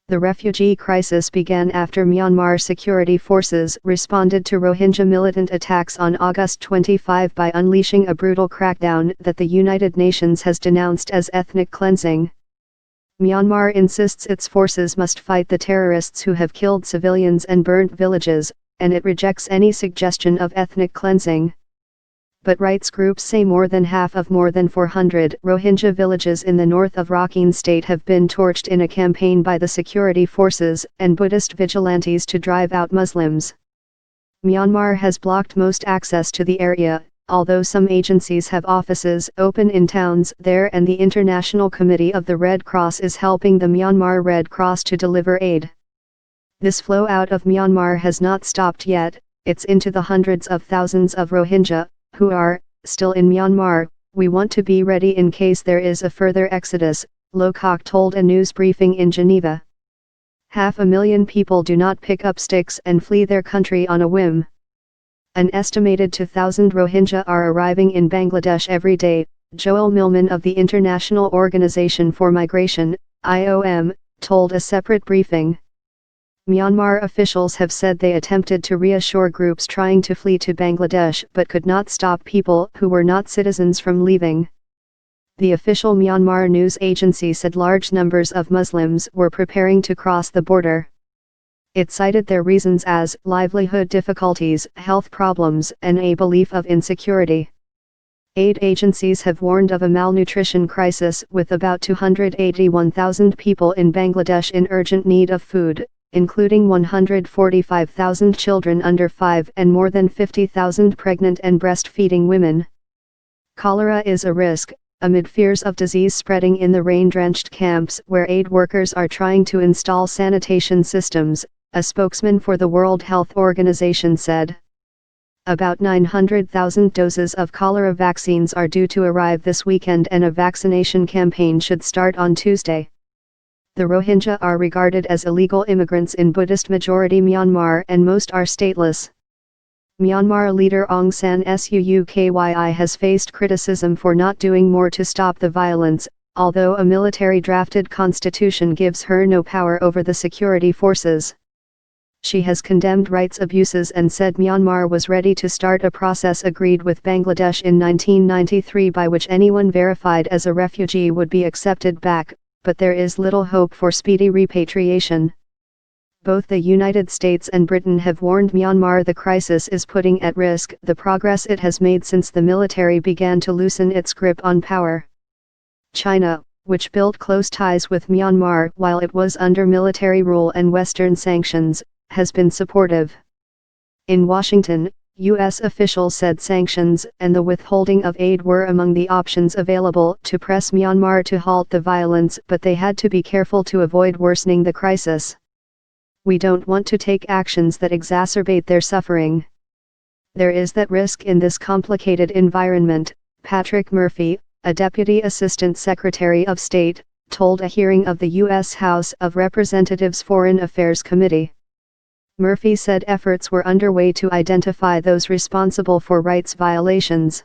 The refugee crisis began after Myanmar security forces responded to Rohingya militant attacks on August 25 by unleashing a brutal crackdown that the United Nations has denounced as ethnic cleansing. Myanmar insists its forces must fight the terrorists who have killed civilians and burnt villages, and it rejects any suggestion of ethnic cleansing. But rights groups say more than half of more than 400 Rohingya villages in the north of Rakhine state have been torched in a campaign by the security forces and Buddhist vigilantes to drive out Muslims. Myanmar has blocked most access to the area, although some agencies have offices open in towns there, and the International Committee of the Red Cross is helping the Myanmar Red Cross to deliver aid. This flow out of Myanmar has not stopped yet. It's into the hundreds of thousands of Rohingya who are still in Myanmar. We want to be ready in case there is a further exodus, Lowcock told a news briefing in Geneva. 500,000 people do not pick up sticks and flee their country on a whim. An estimated 2,000 Rohingya are arriving in Bangladesh every day, Joel Millman of the International Organization for Migration, IOM, told a separate briefing. Myanmar officials have said they attempted to reassure groups trying to flee to Bangladesh but could not stop people who were not citizens from leaving. The official Myanmar news agency said large numbers of Muslims were preparing to cross the border. It cited their reasons as livelihood difficulties, health problems, and a belief of insecurity. Aid agencies have warned of a malnutrition crisis with about 281,000 people in Bangladesh in urgent need of food, including 145,000 children under 5 and more than 50,000 pregnant and breastfeeding women. Cholera is a risk, amid fears of disease spreading in the rain-drenched camps where aid workers are trying to install sanitation systems, a spokesman for the World Health Organization said. About 900,000 doses of cholera vaccines are due to arrive this weekend, and a vaccination campaign should start on Tuesday. The Rohingya are regarded as illegal immigrants in Buddhist-majority Myanmar, and most are stateless. Myanmar leader Aung San Suu Kyi has faced criticism for not doing more to stop the violence, although a military-drafted constitution gives her no power over the security forces. She has condemned rights abuses and said Myanmar was ready to start a process agreed with Bangladesh in 1993 by which anyone verified as a refugee would be accepted back, but there is little hope for speedy repatriation. Both the United States and Britain have warned Myanmar the crisis is putting at risk the progress it has made since the military began to loosen its grip on power. China, which built close ties with Myanmar while it was under military rule and Western sanctions, has been supportive. In Washington, U.S. officials said sanctions and the withholding of aid were among the options available to press Myanmar to halt the violence, but they had to be careful to avoid worsening the crisis. We don't want to take actions that exacerbate their suffering. There is that risk in this complicated environment, Patrick Murphy, a Deputy Assistant Secretary of State, told a hearing of the U.S. House of Representatives Foreign Affairs Committee. Murphy said efforts were underway to identify those responsible for rights violations.